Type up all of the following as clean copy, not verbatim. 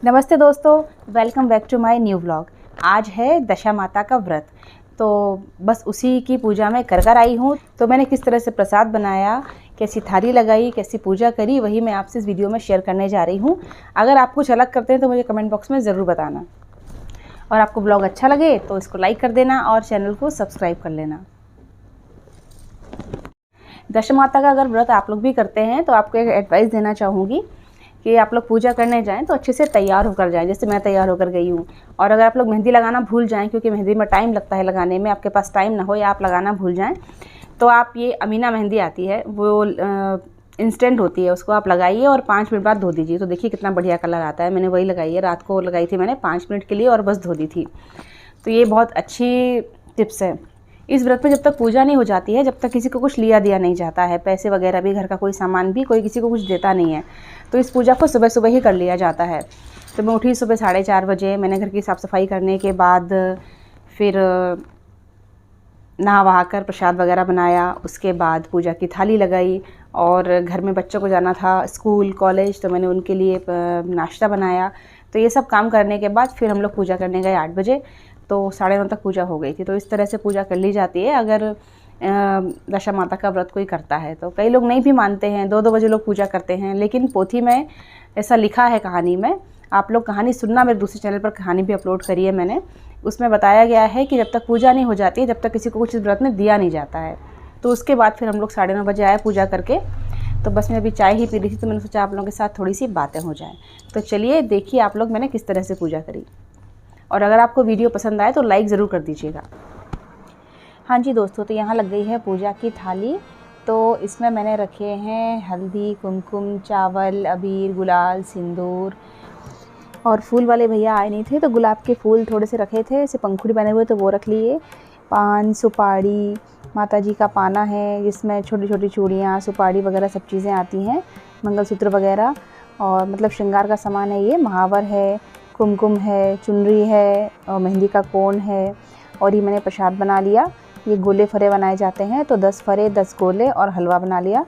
नमस्ते दोस्तों, welcome back to my new vlog. आज है दशा माता का व्रत, तो बस उसी की पूजा में कर आई हूँ। तो मैंने किस तरह से प्रसाद बनाया, कैसी थाली लगाई, कैसी पूजा करी, वही मैं आपसे इस वीडियो में शेयर करने जा रही हूँ। अगर आप कुछ अलग करते हैं तो मुझे कमेंट बॉक्स में ज़रूर बताना, और आपको ब्लॉग अच्छा लगे तो इसको लाइक कर देना और चैनल को सब्सक्राइब कर लेना। दशा माता का अगर व्रत आप लोग भी करते हैं तो आपको एक एडवाइस देना चाहूँगी कि आप लोग पूजा करने जाएं तो अच्छे से तैयार होकर जाएं, जैसे मैं तैयार होकर गई हूँ। और अगर आप लोग मेहंदी लगाना भूल जाएं, क्योंकि मेहंदी में टाइम लगता है लगाने में, आपके पास टाइम ना हो या आप लगाना भूल जाएं, तो आप ये अमीना मेहंदी आती है, वो इंस्टेंट होती है, उसको आप लगाइए और 5 मिनट बाद धो दीजिए। तो देखिए कितना बढ़िया कलर आता है। मैंने वही लगाई है, रात को लगाई थी मैंने 5 मिनट के लिए और बस धो दी थी। तो ये बहुत अच्छी टिप्स है। इस व्रत में जब तक पूजा नहीं हो जाती है, जब तक किसी को कुछ लिया दिया नहीं जाता है, पैसे वगैरह भी, घर का कोई सामान भी कोई किसी को कुछ देता नहीं है, तो इस पूजा को सुबह सुबह ही कर लिया जाता है। तो मैं उठी सुबह 4:30 बजे। मैंने घर की साफ़ सफाई करने के बाद फिर नहा वहा कर प्रसाद वगैरह बनाया। उसके बाद पूजा की थाली लगाई, और घर में बच्चों को जाना था स्कूल कॉलेज, तो मैंने उनके लिए नाश्ता बनाया। तो ये सब काम करने के बाद फिर हम लोग पूजा करने गए 8 बजे। तो 9:30 तक पूजा हो गई थी। तो इस तरह से पूजा कर ली जाती है अगर दशा माता का व्रत कोई करता है। तो कई लोग नहीं भी मानते हैं, 2-2 बजे लोग पूजा करते हैं, लेकिन पोथी में ऐसा लिखा है, कहानी में। आप लोग कहानी सुनना, मेरे दूसरे चैनल पर कहानी भी अपलोड करी है मैंने। उसमें बताया गया है कि जब तक पूजा नहीं हो जाती है, जब तक किसी को कुछ इस व्रत में दिया नहीं जाता है। तो उसके बाद फिर हम लोग 9:30 बजे आए पूजा करके। तो बस मैं अभी चाय ही पी रही थी, तो मैंने सोचा आप लोगों के साथ थोड़ी सी बातें हो जाएँ। तो चलिए देखिए आप लोग मैंने किस तरह से पूजा करी, और अगर आपको वीडियो पसंद आए तो लाइक ज़रूर कर दीजिएगा। हाँ जी दोस्तों, तो यहाँ लग गई है पूजा की थाली। तो इसमें मैंने रखे हैं हल्दी, कुमकुम, चावल, अबीर, गुलाल, सिंदूर। और फूल वाले भैया आए नहीं थे, तो गुलाब के फूल थोड़े से रखे थे, ऐसे पंखुड़ी बने हुए, तो वो रख लिए। पान, सुपारी, माता जी का पाना है जिसमें छोटी छोटी चूड़ियाँ, सुपारी वगैरह सब चीज़ें आती हैं, मंगलसूत्र वगैरह, और मतलब श्रृंगार का सामान है ये। महावर है, कुमकुम है, चुनरी है, और मेहंदी का कोन है। और ये मैंने प्रसाद बना लिया। ये गोले फरे बनाए जाते हैं, तो 10 फरे, 10 गोले और हलवा बना लिया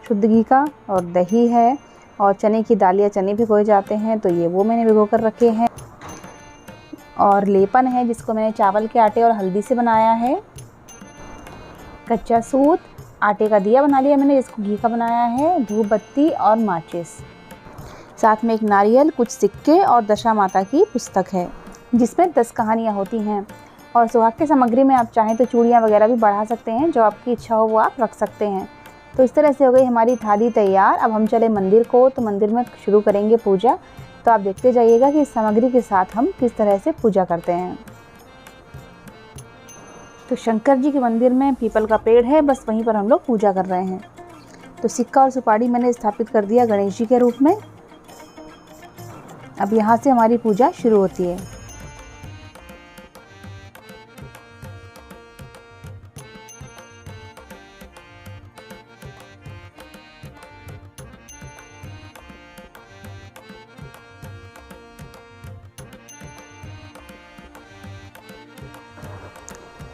शुद्ध घी का। और दही है, और चने की दाल या चने भिगोए जाते हैं, तो ये वो मैंने भिगो कर रखे हैं। और लेपन है जिसको मैंने चावल के आटे और हल्दी से बनाया है। कच्चा सूत, आटे का दिया बना लिया मैंने, इसको घी का बनाया है। धूप बत्ती और माचिस, साथ में एक नारियल, कुछ सिक्के और दशा माता की पुस्तक है जिसमें 10 कहानियाँ होती हैं। और सुहाग की सामग्री में आप चाहें तो चूड़ियाँ वगैरह भी बढ़ा सकते हैं, जो आपकी इच्छा हो वो आप रख सकते हैं। तो इस तरह से हो गई हमारी थाली तैयार। अब हम चले मंदिर को, तो मंदिर में शुरू करेंगे पूजा। तो आप देखते जाइएगा कि इस सामग्री के साथ हम किस तरह से पूजा करते हैं। तो शंकर जी के मंदिर में पीपल का पेड़ है, बस वहीं पर हम लोग पूजा कर रहे हैं। तो सिक्का और सुपारी मैंने स्थापित कर दिया गणेश जी के रूप में। अब यहाँ से हमारी पूजा शुरू होती है।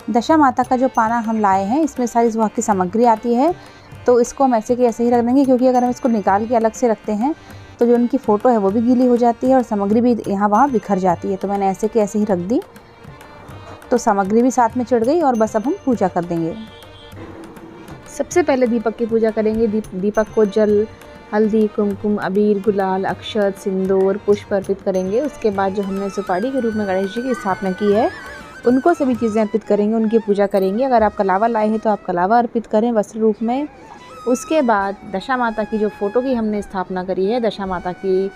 दशा माता का जो पाना हम लाए हैं, इसमें सारी सुहाग की सामग्री आती है। तो इसको हम ऐसे के ऐसे ही रख देंगे, क्योंकि अगर हम इसको निकाल के अलग से रखते हैं तो जो उनकी फ़ोटो है वो भी गीली हो जाती है और सामग्री भी यहाँ वहाँ बिखर जाती है। तो मैंने ऐसे के ऐसे ही रख दी, तो सामग्री भी साथ में चढ़ गई। और बस अब हम पूजा कर देंगे। सबसे पहले दीपक की पूजा करेंगे। दीपक को जल, हल्दी, कुमकुम, अबीर, गुलाल, अक्षत, सिंदूर, पुष्प अर्पित करेंगे। उसके बाद जो हमने सुपारी के रूप में गणेश जी की स्थापना की है, उनको सभी चीज़ें अर्पित करेंगे, उनकी पूजा करेंगे। अगर आप कलावा लाए हैं तो आप कलावा अर्पित करें वस्त्र रूप में। उसके बाद दशा माता की जो फ़ोटो की हमने स्थापना करी है, दशा माता की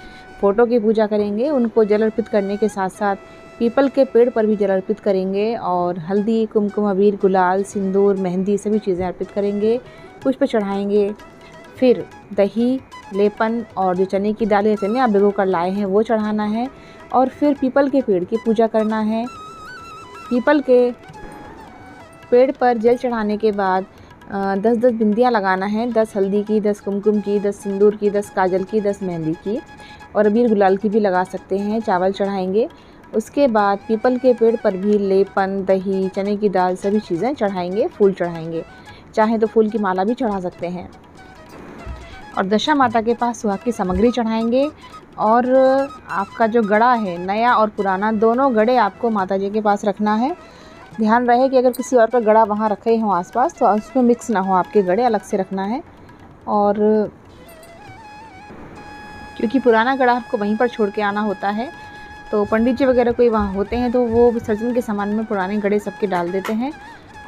फ़ोटो की पूजा करेंगे। उनको जल अर्पित करने के साथ साथ पीपल के पेड़ पर भी जल अर्पित करेंगे, और हल्दी, कुमकुम, अबीर, गुलाल, सिंदूर, मेहंदी सभी चीज़ें अर्पित करेंगे, पुष्प चढ़ाएंगे। फिर दही, लेपन और जो चने की दाल या चने आप भिगो कर लाए हैं वो चढ़ाना है। और फिर पीपल के पेड़ की पूजा करना है। पीपल के पेड़ पर जल चढ़ाने के बाद 10-10 बिंदियाँ लगाना है, 10 हल्दी की, 10 कुमकुम की, 10 सिंदूर की, 10 काजल की, 10 मेहंदी की, और अबीर गुलाल की भी लगा सकते हैं। चावल चढ़ाएंगे। उसके बाद पीपल के पेड़ पर भी लेपन, दही, चने की दाल सभी चीज़ें चढ़ाएंगे, फूल चढ़ाएंगे। चाहे तो फूल की माला भी चढ़ा सकते हैं। और दशा माता के पास सुहाग की सामग्री चढ़ाएंगे। और आपका जो गड़ा है, नया और पुराना, दोनों गड़े आपको माता जी के पास रखना है। ध्यान रहे कि अगर किसी और का गड़ा वहाँ रखे हों आसपास तो उसमें मिक्स ना हो, आपके गड़े अलग से रखना है। और क्योंकि पुराना गड़ा आपको वहीं पर छोड़ के आना होता है, तो पंडित जी वगैरह कोई वहाँ होते हैं तो वो विसर्जन के सामान में पुराने गड़े सबके डाल देते हैं।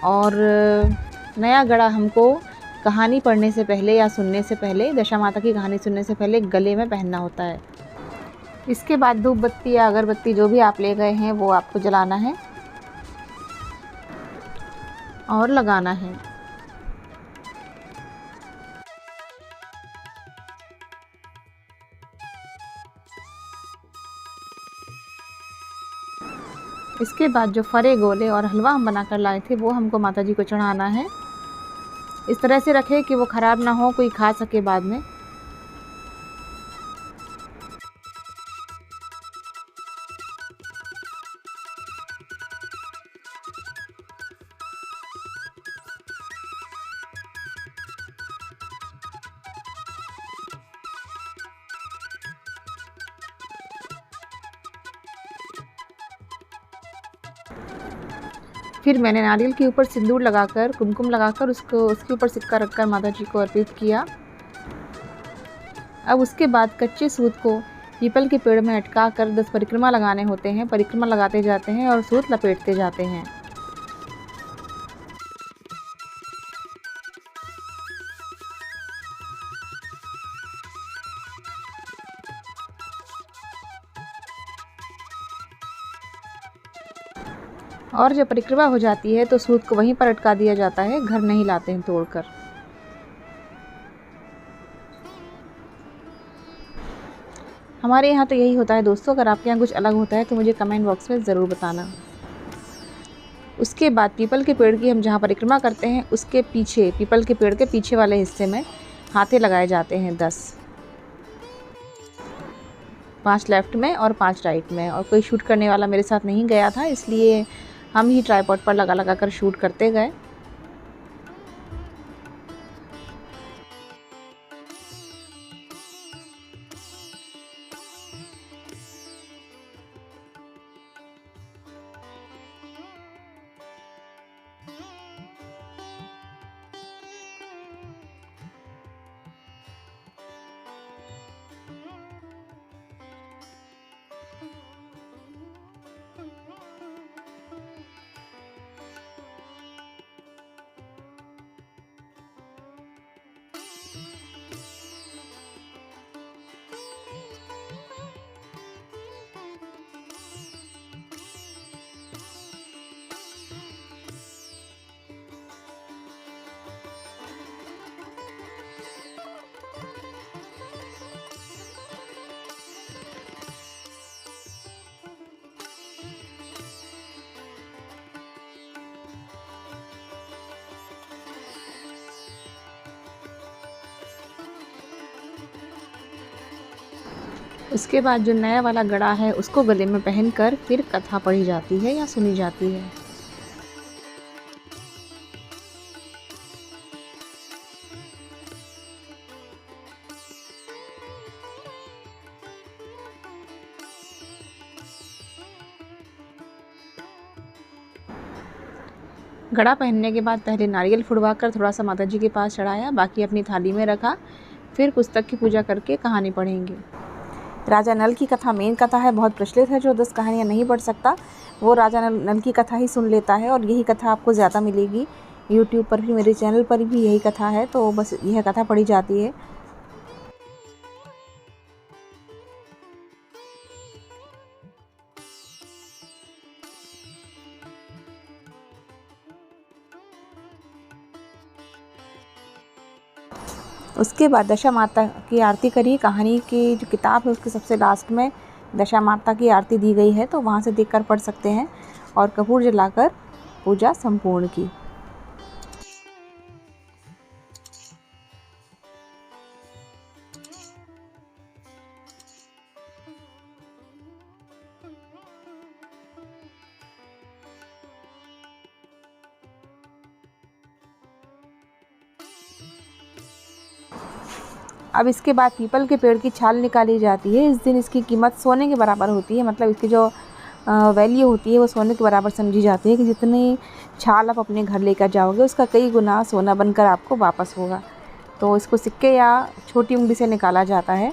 और नया गड़ा हमको कहानी पढ़ने से पहले या सुनने से पहले, दशा माता की कहानी सुनने से पहले गले में पहनना होता है। इसके बाद धूप बत्ती या अगरबत्ती जो भी आप ले गए हैं वो आपको जलाना है और लगाना है। इसके बाद जो फरे, गोले और हलवा हम बनाकर लाए थे वो हमको माता जी को चढ़ाना है। इस तरह से रखें कि वो ख़राब ना हो, कोई खा सके बाद में। फिर मैंने नारियल के ऊपर सिंदूर लगाकर, कुमकुम लगाकर उसके ऊपर सिक्का रखकर माता जी को अर्पित किया। अब उसके बाद कच्चे सूत को पीपल के पेड़ में अटका कर 10 परिक्रमा लगाने होते हैं। परिक्रमा लगाते जाते हैं और सूत लपेटते जाते हैं। और जब परिक्रमा हो जाती है तो सूत को वहीं पर अटका दिया जाता है, घर नहीं लाते हैं तोड़कर। हमारे यहाँ तो यही होता है दोस्तों। अगर आपके यहाँ कुछ अलग होता है तो मुझे कमेंट बॉक्स में ज़रूर बताना। उसके बाद पीपल के पेड़ की हम जहाँ परिक्रमा करते हैं उसके पीछे, पीपल के पेड़ के पीछे वाले हिस्से में हाथे लगाए जाते हैं 10, 5 लेफ़्ट में और 5 राइट में। और कोई शूट करने वाला मेरे साथ नहीं गया था, इसलिए हम ही ट्राइपॉड पर लगा लगा कर शूट करते गए। उसके बाद जो नया वाला गड़ा है उसको गले में पहनकर फिर कथा पढ़ी जाती है या सुनी जाती है। गड़ा पहनने के बाद पहले नारियल फुड़वा कर थोड़ा सा माता जी के पास चढ़ाया, बाकी अपनी थाली में रखा। फिर पुस्तक की पूजा करके कहानी पढ़ेंगे। राजा नल की कथा मेन कथा है, बहुत प्रचलित है। जो 10 कहानियाँ नहीं पढ़ सकता वो राजा नल की कथा ही सुन लेता है, और यही कथा आपको ज़्यादा मिलेगी। यूट्यूब पर भी, मेरे चैनल पर भी यही कथा है, तो बस यह कथा पढ़ी जाती है। उसके बाद दशा माता की आरती करी। कहानी की जो किताब है उसके सबसे लास्ट में दशा माता की आरती दी गई है, तो वहाँ से देखकर पढ़ सकते हैं। और कपूर जलाकर पूजा संपूर्ण की। अब इसके बाद पीपल के पेड़ की छाल निकाली जाती है। इस दिन इसकी कीमत सोने के बराबर होती है, मतलब इसकी जो वैल्यू होती है वो सोने के बराबर समझी जाती है कि जितनी छाल आप अपने घर लेकर जाओगे उसका कई गुना सोना बनकर आपको वापस होगा। तो इसको सिक्के या छोटी उंगली से निकाला जाता है।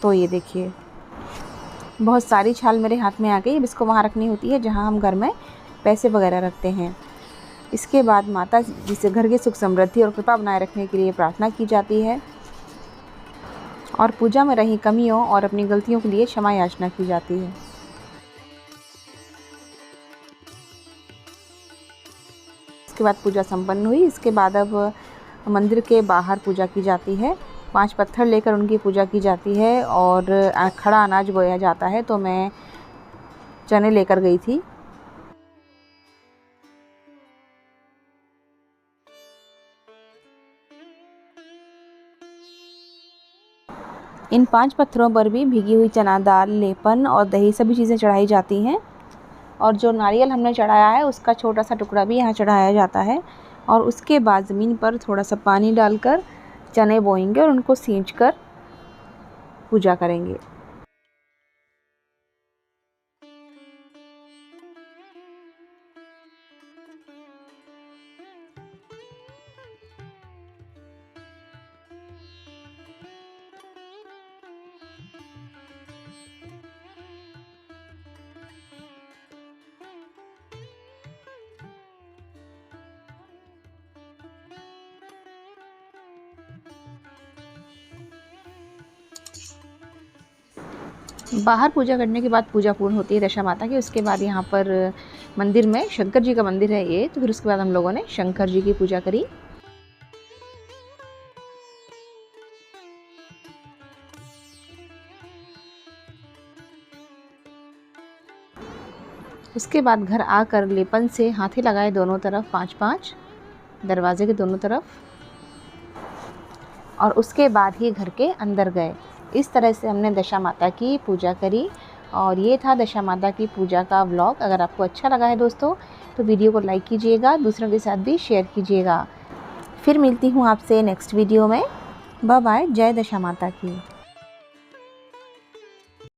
तो ये देखिए बहुत सारी छाल मेरे हाथ में आ गई। अब इसको वहाँ रखनी होती है जहाँ हम घर में पैसे वगैरह रखते हैं। इसके बाद माता जी से घर की सुख समृद्धि और कृपा बनाए रखने के लिए प्रार्थना की जाती है और पूजा में रही कमियों और अपनी गलतियों के लिए क्षमा याचना की जाती है। इसके बाद पूजा संपन्न हुई। इसके बाद अब मंदिर के बाहर पूजा की जाती है। 5 पत्थर लेकर उनकी पूजा की जाती है और खड़ा अनाज बोया जाता है। तो मैं चने लेकर गई थी। इन 5 पत्थरों पर भी भीगी हुई चना दाल, लेपन और दही सभी चीज़ें चढ़ाई जाती हैं और जो नारियल हमने चढ़ाया है उसका छोटा सा टुकड़ा भी यहाँ चढ़ाया जाता है। और उसके बाद ज़मीन पर थोड़ा सा पानी डालकर चने बोएंगे और उनको सींचकर पूजा करेंगे। बाहर पूजा करने के बाद पूजा पूर्ण होती है दशा माता की। उसके बाद यहाँ पर मंदिर में शंकर जी का मंदिर है ये, तो फिर उसके बाद हम लोगों ने शंकर जी की पूजा करी। उसके बाद घर आकर लेपन से हाथे लगाए दोनों तरफ 5-5 दरवाजे के दोनों तरफ, और उसके बाद ही घर के अंदर गए। इस तरह से हमने दशा माता की पूजा करी और ये था दशा माता की पूजा का व्लॉग। अगर आपको अच्छा लगा है दोस्तों तो वीडियो को लाइक कीजिएगा, दूसरों के साथ भी शेयर कीजिएगा। फिर मिलती हूँ आपसे नेक्स्ट वीडियो में। Bye bye. जय दशा माता की।